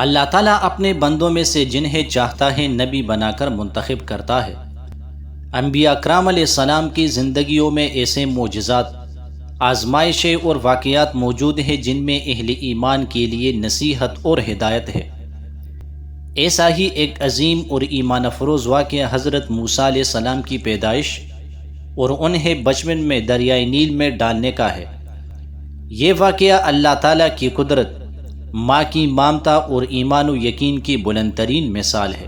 اللہ تعالیٰ اپنے بندوں میں سے جنہیں چاہتا ہے نبی بنا کر منتخب کرتا ہے۔ انبیاء کرام علیہ السلام کی زندگیوں میں ایسے معجزات، آزمائشیں اور واقعات موجود ہیں جن میں اہل ایمان کے لیے نصیحت اور ہدایت ہے۔ ایسا ہی ایک عظیم اور ایمان افروز واقعہ حضرت موسیٰ علیہ السلام کی پیدائش اور انہیں بچپن میں دریائے نیل میں ڈالنے کا ہے۔ یہ واقعہ اللہ تعالیٰ کی قدرت، ماں کی ممتا اور ایمان و یقین کی بلند ترین مثال ہے۔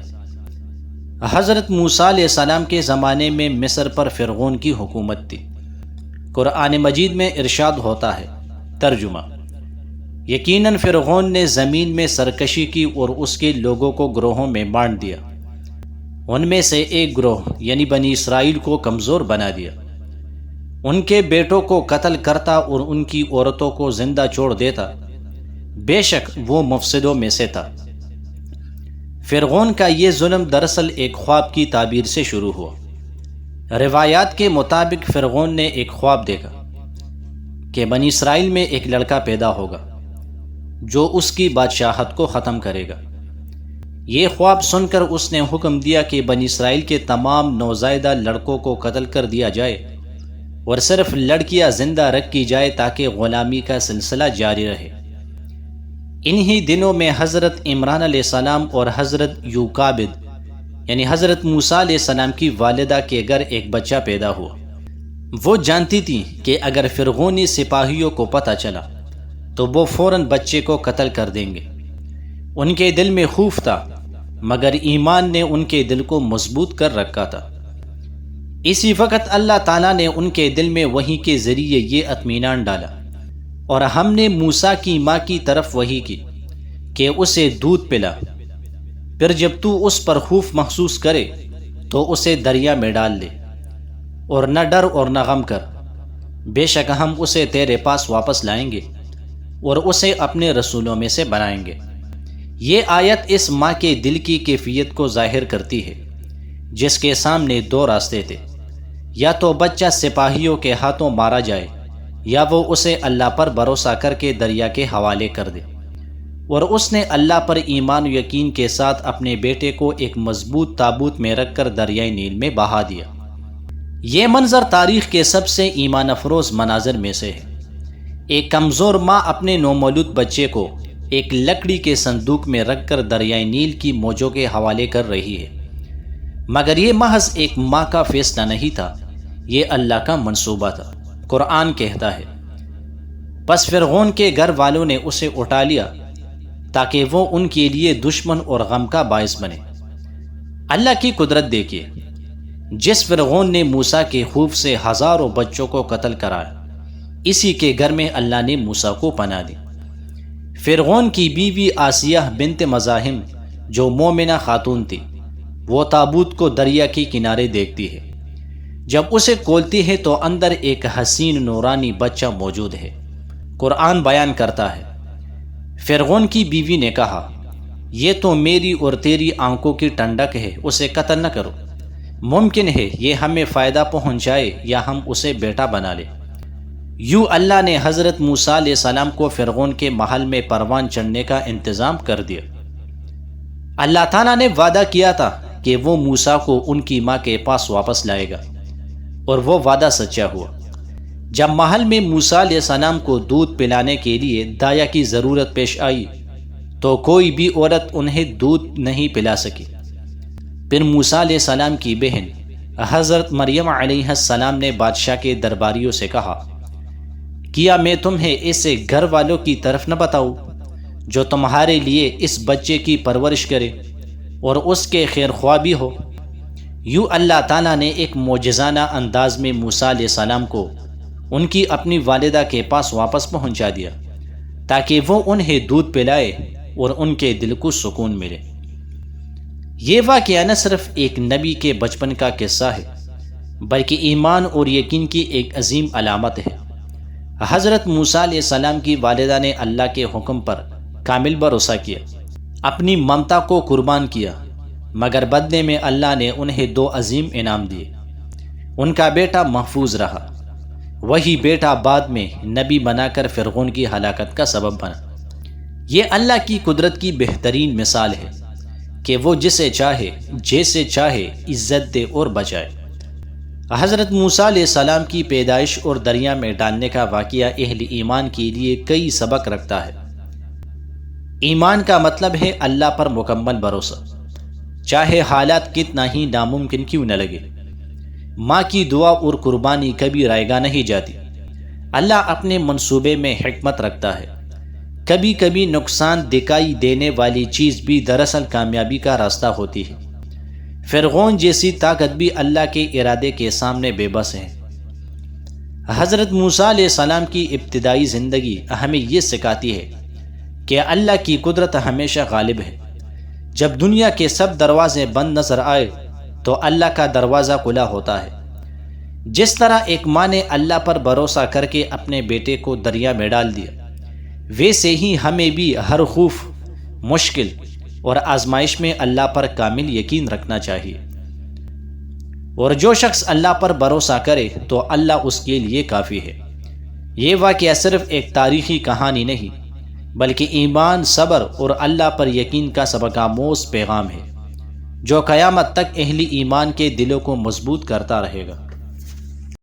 حضرت موسیٰ علیہ السلام کے زمانے میں مصر پر فرعون کی حکومت تھی۔ قرآن مجید میں ارشاد ہوتا ہے، ترجمہ: یقیناً فرعون نے زمین میں سرکشی کی اور اس کے لوگوں کو گروہوں میں بانٹ دیا۔ ان میں سے ایک گروہ یعنی بنی اسرائیل کو کمزور بنا دیا، ان کے بیٹوں کو قتل کرتا اور ان کی عورتوں کو زندہ چھوڑ دیتا۔ بے شک وہ مفسدوں میں سے تھا۔ فرعون کا یہ ظلم دراصل ایک خواب کی تعبیر سے شروع ہوا۔ روایات کے مطابق فرعون نے ایک خواب دیکھا کہ بنی اسرائیل میں ایک لڑکا پیدا ہوگا جو اس کی بادشاہت کو ختم کرے گا۔ یہ خواب سن کر اس نے حکم دیا کہ بنی اسرائیل کے تمام نوزائیدہ لڑکوں کو قتل کر دیا جائے اور صرف لڑکیاں زندہ رکھی جائے تاکہ غلامی کا سلسلہ جاری رہے۔ انہی دنوں میں حضرت عمران علیہ السلام اور حضرت یوکابد یعنی حضرت موسیٰ علیہ السلام کی والدہ کے گھر ایک بچہ پیدا ہوا۔ وہ جانتی تھیں کہ اگر فرعونی سپاہیوں کو پتہ چلا تو وہ فوراً بچے کو قتل کر دیں گے۔ ان کے دل میں خوف تھا، مگر ایمان نے ان کے دل کو مضبوط کر رکھا تھا۔ اسی وقت اللہ تعالیٰ نے ان کے دل میں وحی کے ذریعے یہ اطمینان ڈالا، اور ہم نے موسیٰ کی ماں کی طرف وحی کی کہ اسے دودھ پلا، پھر جب تو اس پر خوف محسوس کرے تو اسے دریا میں ڈال دے، اور نہ ڈر اور نہ غم کر، بے شک ہم اسے تیرے پاس واپس لائیں گے اور اسے اپنے رسولوں میں سے بنائیں گے۔ یہ آیت اس ماں کے دل کی کیفیت کو ظاہر کرتی ہے جس کے سامنے دو راستے تھے، یا تو بچہ سپاہیوں کے ہاتھوں مارا جائے یا وہ اسے اللہ پر بھروسہ کر کے دریا کے حوالے کر دے، اور اس نے اللہ پر ایمان و یقین کے ساتھ اپنے بیٹے کو ایک مضبوط تابوت میں رکھ کر دریائے نیل میں بہا دیا۔ یہ منظر تاریخ کے سب سے ایمان افروز مناظر میں سے ہے۔ ایک کمزور ماں اپنے نومولود بچے کو ایک لکڑی کے صندوق میں رکھ کر دریائے نیل کی موجوں کے حوالے کر رہی ہے، مگر یہ محض ایک ماں کا فیصلہ نہیں تھا، یہ اللہ کا منصوبہ تھا۔ قرآن کہتا ہے، پس فرعون کے گھر والوں نے اسے اٹھا لیا تاکہ وہ ان کے لیے دشمن اور غم کا باعث بنے۔ اللہ کی قدرت دیکھیے، جس فرعون نے موسیٰ کے خوف سے ہزاروں بچوں کو قتل کرایا، اسی کے گھر میں اللہ نے موسیٰ کو پناہ دی۔ فرعون کی بیوی آسیہ بنت مزاحم جو مومنہ خاتون تھی، وہ تابوت کو دریا کے کنارے دیکھتی ہے۔ جب اسے کھولتی ہے تو اندر ایک حسین نورانی بچہ موجود ہے۔ قرآن بیان کرتا ہے، فرعون کی بیوی نے کہا، یہ تو میری اور تیری آنکھوں کی ٹھنڈک ہے، اسے قتل نہ کرو، ممکن ہے یہ ہمیں فائدہ پہنچائے یا ہم اسے بیٹا بنا لیں۔ یوں اللہ نے حضرت موسیٰ علیہ السلام کو فرعون کے محل میں پروان چڑھنے کا انتظام کر دیا۔ اللہ تعالیٰ نے وعدہ کیا تھا کہ وہ موسیٰ کو ان کی ماں کے پاس واپس لائے گا، اور وہ وعدہ سچا ہوا۔ جب محل میں موسیٰ علیہ السلام کو دودھ پلانے کے لیے دایا کی ضرورت پیش آئی تو کوئی بھی عورت انہیں دودھ نہیں پلا سکی۔ پھر موسیٰ علیہ السلام کی بہن حضرت مریم علیہ السلام نے بادشاہ کے درباریوں سے کہا، کیا میں تمہیں ایسے گھر والوں کی طرف نہ بتاؤں جو تمہارے لیے اس بچے کی پرورش کرے اور اس کے خیر خواہ بھی ہو؟ یوں اللہ تعالیٰ نے ایک معجزانہ انداز میں موسیٰ علیہ السلام کو ان کی اپنی والدہ کے پاس واپس پہنچا دیا تاکہ وہ انہیں دودھ پلائے اور ان کے دل کو سکون ملے۔ یہ واقعہ نہ صرف ایک نبی کے بچپن کا قصہ ہے بلکہ ایمان اور یقین کی ایک عظیم علامت ہے۔ حضرت موسیٰ علیہ السلام کی والدہ نے اللہ کے حکم پر کامل بھروسہ کیا، اپنی ممتا کو قربان کیا، مگر بدلے میں اللہ نے انہیں دو عظیم انعام دیے۔ ان کا بیٹا محفوظ رہا، وہی بیٹا بعد میں نبی بنا کر فرعون کی ہلاکت کا سبب بنا۔ یہ اللہ کی قدرت کی بہترین مثال ہے کہ وہ جسے چاہے جیسے چاہے عزت دے اور بچائے۔ حضرت موسیٰ علیہ السلام کی پیدائش اور دریا میں ڈالنے کا واقعہ اہل ایمان کے لیے کئی سبق رکھتا ہے۔ ایمان کا مطلب ہے اللہ پر مکمل بھروسہ، چاہے حالات کتنا ہی ناممکن کیوں نہ لگے۔ ماں کی دعا اور قربانی کبھی رائیگاں نہیں جاتی۔ اللہ اپنے منصوبے میں حکمت رکھتا ہے۔ کبھی کبھی نقصان دکھائی دینے والی چیز بھی دراصل کامیابی کا راستہ ہوتی ہے۔ فرعون جیسی طاقت بھی اللہ کے ارادے کے سامنے بے بس ہے۔ حضرت موسیٰ علیہ السلام کی ابتدائی زندگی ہمیں یہ سکھاتی ہے کہ اللہ کی قدرت ہمیشہ غالب ہے۔ جب دنیا کے سب دروازے بند نظر آئے تو اللہ کا دروازہ کھلا ہوتا ہے۔ جس طرح ایک ماں نے اللہ پر بھروسہ کر کے اپنے بیٹے کو دریا میں ڈال دیا، ویسے ہی ہمیں بھی ہر خوف، مشکل اور آزمائش میں اللہ پر کامل یقین رکھنا چاہیے۔ اور جو شخص اللہ پر بھروسہ کرے تو اللہ اس کے لیے کافی ہے۔ یہ واقعہ صرف ایک تاریخی کہانی نہیں، بلکہ ایمان، صبر اور اللہ پر یقین کا سبق آموز پیغام ہے جو قیامت تک اہل ایمان کے دلوں کو مضبوط کرتا رہے گا۔